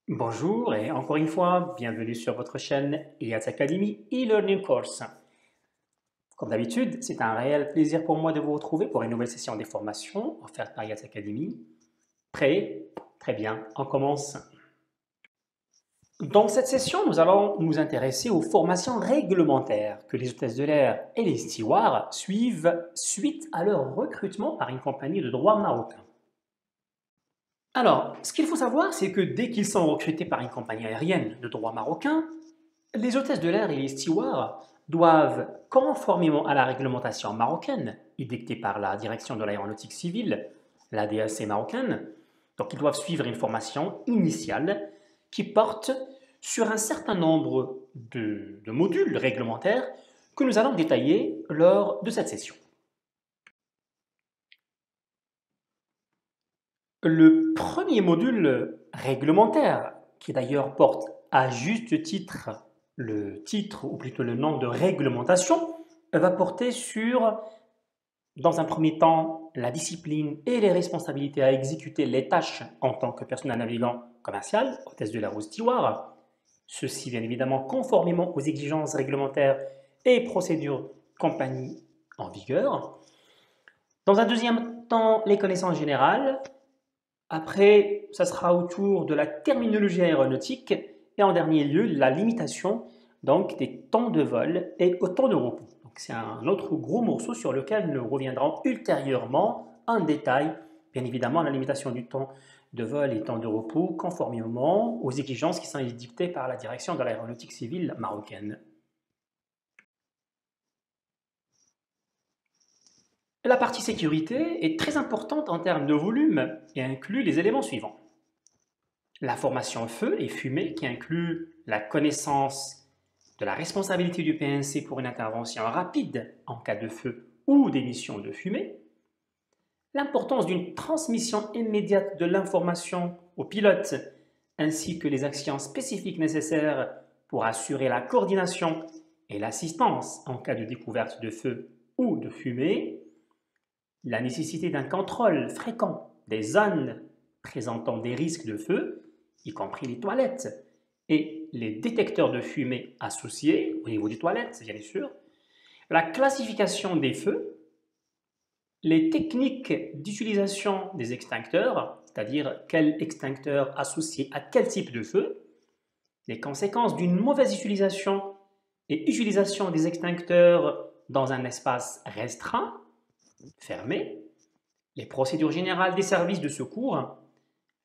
Bonjour et encore une fois, bienvenue sur votre chaîne IATS Academy e-Learning Course. Comme d'habitude, c'est un réel plaisir pour moi de vous retrouver pour une nouvelle session des formations offertes par IATS Academy. Prêt? Très bien, on commence. Dans cette session, nous allons nous intéresser aux formations réglementaires que les hôtesses de l'air et les stewards suivent suite à leur recrutement par une compagnie de droit marocain. Alors, ce qu'il faut savoir, c'est que dès qu'ils sont recrutés par une compagnie aérienne de droit marocain, les hôtesses de l'air et les stewards doivent, conformément à la réglementation marocaine, édictée par la direction de l'aéronautique civile, la DAC marocaine, donc ils doivent suivre une formation initiale qui porte sur un certain nombre de modules réglementaires que nous allons détailler lors de cette session. Le premier module réglementaire, qui d'ailleurs porte à juste titre le titre, ou plutôt le nom de réglementation, va porter sur, dans un premier temps, la discipline et les responsabilités à exécuter les tâches en tant que personnel navigant commercial, hôtesse de l'air ou steward. Ceci, bien évidemment, conformément aux exigences réglementaires et procédures compagnie en vigueur. Dans un deuxième temps, les connaissances générales. Après, ça sera autour de la terminologie aéronautique et en dernier lieu, la limitation donc, des temps de vol et au temps de repos. C'est un autre gros morceau sur lequel nous reviendrons ultérieurement en détail, bien évidemment, la limitation du temps de vol et temps de repos conformément aux exigences qui sont édictées par la direction de l'aéronautique civile marocaine. La partie sécurité est très importante en termes de volume et inclut les éléments suivants. La formation feu et fumée qui inclut la connaissance de la responsabilité du PNC pour une intervention rapide en cas de feu ou d'émission de fumée, l'importance d'une transmission immédiate de l'information au pilote ainsi que les actions spécifiques nécessaires pour assurer la coordination et l'assistance en cas de découverte de feu ou de fumée, la nécessité d'un contrôle fréquent des zones présentant des risques de feu, y compris les toilettes, et les détecteurs de fumée associés au niveau des toilettes, bien sûr, la classification des feux, les techniques d'utilisation des extincteurs, c'est-à-dire quel extincteur associé à quel type de feu, les conséquences d'une mauvaise utilisation et utilisation des extincteurs dans un espace restreint, fermé, les procédures générales des services de secours,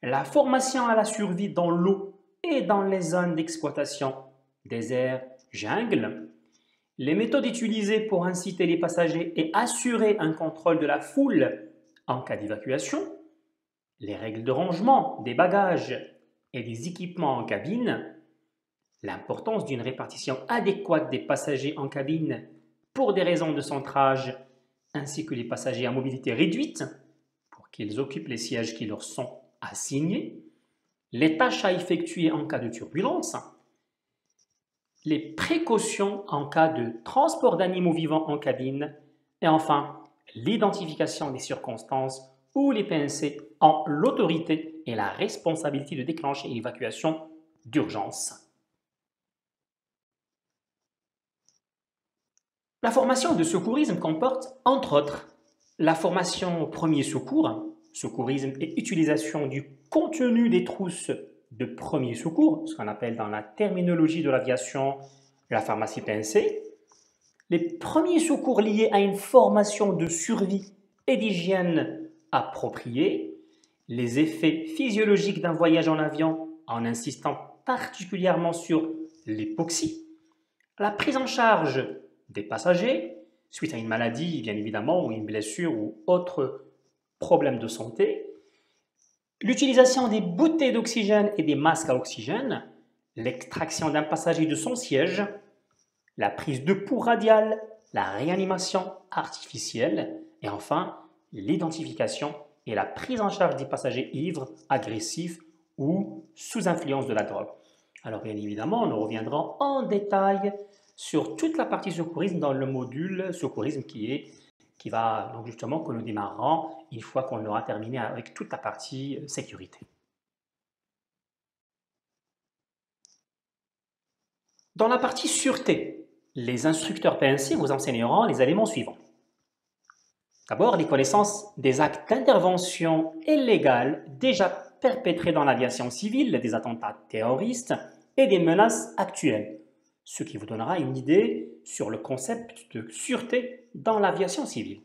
la formation à la survie dans l'eau et dans les zones d'exploitation, désert, jungle, les méthodes utilisées pour inciter les passagers et assurer un contrôle de la foule en cas d'évacuation, les règles de rangement des bagages et des équipements en cabine, l'importance d'une répartition adéquate des passagers en cabine pour des raisons de centrage, ainsi que les passagers à mobilité réduite, pour qu'ils occupent les sièges qui leur sont assignés, les tâches à effectuer en cas de turbulence, les précautions en cas de transport d'animaux vivants en cabine, et enfin l'identification des circonstances où les PNC ont l'autorité et la responsabilité de déclencher une évacuation d'urgence. La formation de secourisme comporte, entre autres, la formation au premier secours, secourisme et utilisation du contenu des trousses de premier secours, ce qu'on appelle dans la terminologie de l'aviation la pharmacie PNC, les premiers secours liés à une formation de survie et d'hygiène appropriée, les effets physiologiques d'un voyage en avion en insistant particulièrement sur l'hypoxie, la prise en charge des passagers suite à une maladie, bien évidemment, ou une blessure ou autre problème de santé, l'utilisation des bouteilles d'oxygène et des masques à oxygène, l'extraction d'un passager de son siège, la prise de pouls radial, la réanimation artificielle et enfin l'identification et la prise en charge des passagers ivres, agressifs ou sous influence de la drogue. Alors bien évidemment, nous reviendrons en détail sur toute la partie secourisme dans le module secourisme qui va donc justement que nous démarrerons une fois qu'on aura terminé avec toute la partie sécurité. Dans la partie sûreté, les instructeurs PNC vous enseigneront les éléments suivants. D'abord, les connaissances des actes d'intervention illégale déjà perpétrés dans l'aviation civile, des attentats terroristes et des menaces actuelles, ce qui vous donnera une idée sur le concept de sûreté dans l'aviation civile.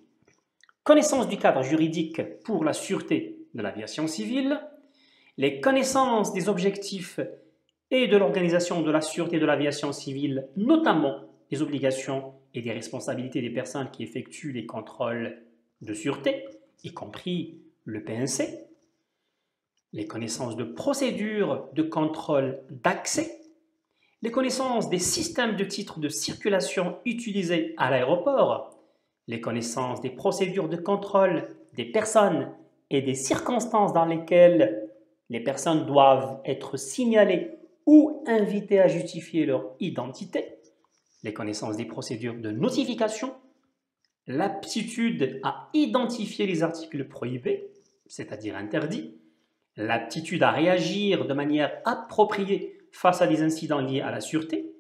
Connaissance du cadre juridique pour la sûreté de l'aviation civile, les connaissances des objectifs et de l'organisation de la sûreté de l'aviation civile, notamment des obligations et des responsabilités des personnes qui effectuent les contrôles de sûreté, y compris le PNC, les connaissances de procédures de contrôle d'accès, les connaissances des systèmes de titres de circulation utilisés à l'aéroport, les connaissances des procédures de contrôle des personnes et des circonstances dans lesquelles les personnes doivent être signalées ou invitées à justifier leur identité, les connaissances des procédures de notification, l'aptitude à identifier les articles prohibés, c'est-à-dire interdits, l'aptitude à réagir de manière appropriée face à des incidents liés à la sûreté,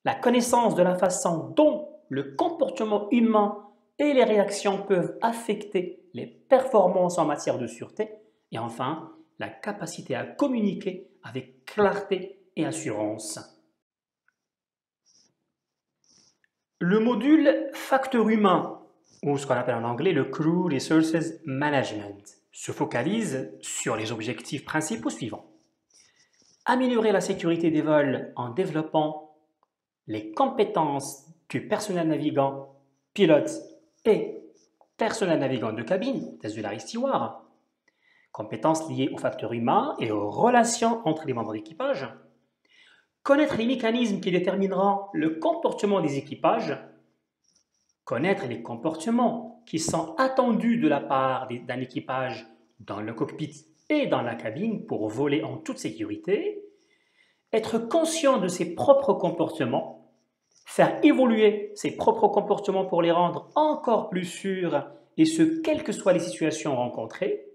la connaissance de la façon dont le comportement humain et les réactions peuvent affecter les performances en matière de sûreté, et enfin, la capacité à communiquer avec clarté et assurance. Le module facteur humain, ou ce qu'on appelle en anglais le Crew Resources Management, se focalise sur les objectifs principaux suivants. Améliorer la sécurité des vols en développant les compétences du personnel navigant, pilote et personnel navigant de cabine, auxiliaires steward, compétences liées au facteur humain et aux relations entre les membres d'équipage, connaître les mécanismes qui détermineront le comportement des équipages, connaître les comportements qui sont attendus de la part d'un équipage dans le cockpit et dans la cabine pour voler en toute sécurité, être conscient de ses propres comportements, faire évoluer ses propres comportements pour les rendre encore plus sûrs et ce, quelles que soient les situations rencontrées,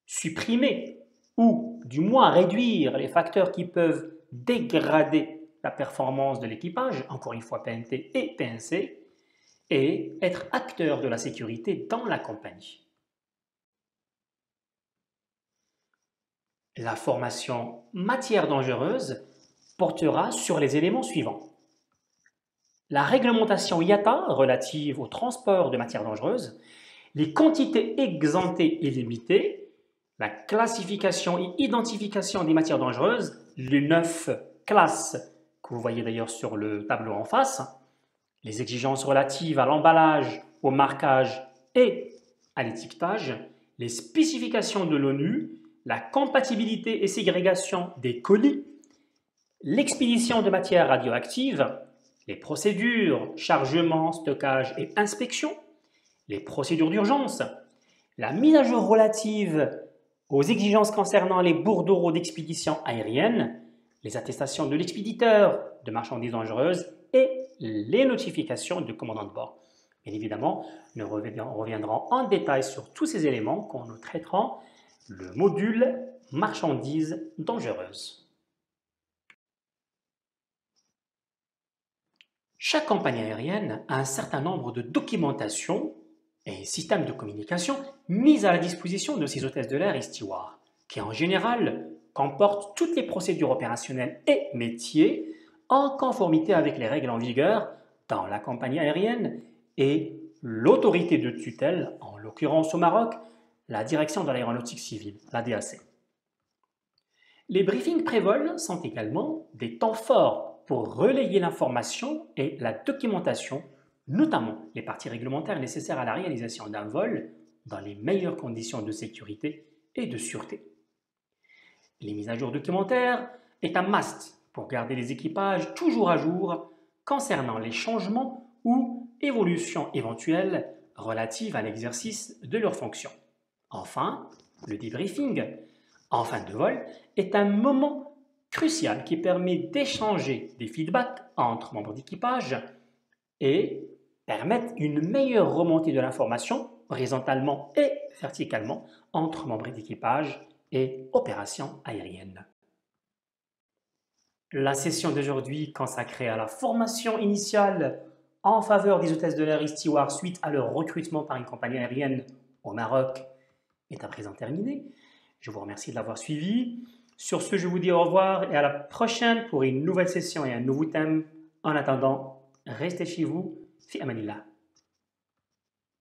supprimer ou du moins réduire les facteurs qui peuvent dégrader la performance de l'équipage, encore une fois PNT et PNC, et être acteur de la sécurité dans la compagnie. La formation matière dangereuse portera sur les éléments suivants. La réglementation IATA relative au transport de matières dangereuses, les quantités exemptées et limitées, la classification et identification des matières dangereuses, les 9 classes que vous voyez d'ailleurs sur le tableau en face, les exigences relatives à l'emballage, au marquage et à l'étiquetage, les spécifications de l'ONU, la compatibilité et ségrégation des colis, l'expédition de matières radioactives, les procédures, chargement, stockage et inspection, les procédures d'urgence, la mise à jour relative aux exigences concernant les bordereaux d'expédition aérienne, les attestations de l'expéditeur de marchandises dangereuses et les notifications du commandant de bord. Bien évidemment, nous reviendrons en détail sur tous ces éléments quand nous traiterons le module marchandises dangereuses. Chaque compagnie aérienne a un certain nombre de documentations et systèmes de communication mis à la disposition de ses hôtesses de l'air et stewards, qui en général comportent toutes les procédures opérationnelles et métiers en conformité avec les règles en vigueur dans la compagnie aérienne et l'autorité de tutelle, en l'occurrence au Maroc, la direction de l'aéronautique civile, la DAC. Les briefings pré-vol sont également des temps forts pour relayer l'information et la documentation, notamment les parties réglementaires nécessaires à la réalisation d'un vol dans les meilleures conditions de sécurité et de sûreté. Les mises à jour documentaires est un must pour garder les équipages toujours à jour concernant les changements ou évolutions éventuelles relatives à l'exercice de leurs fonctions. Enfin, le debriefing en fin de vol est un moment crucial qui permet d'échanger des feedbacks entre membres d'équipage et permettre une meilleure remontée de l'information horizontalement et verticalement entre membres d'équipage et opérations aériennes. La session d'aujourd'hui consacrée à la formation initiale en faveur des hôtesses de l'air et stewards suite à leur recrutement par une compagnie aérienne au Maroc est à présent terminée. Je vous remercie de l'avoir suivi. Sur ce, je vous dis au revoir et à la prochaine pour une nouvelle session et un nouveau thème. En attendant, restez chez vous. Fi amanillah.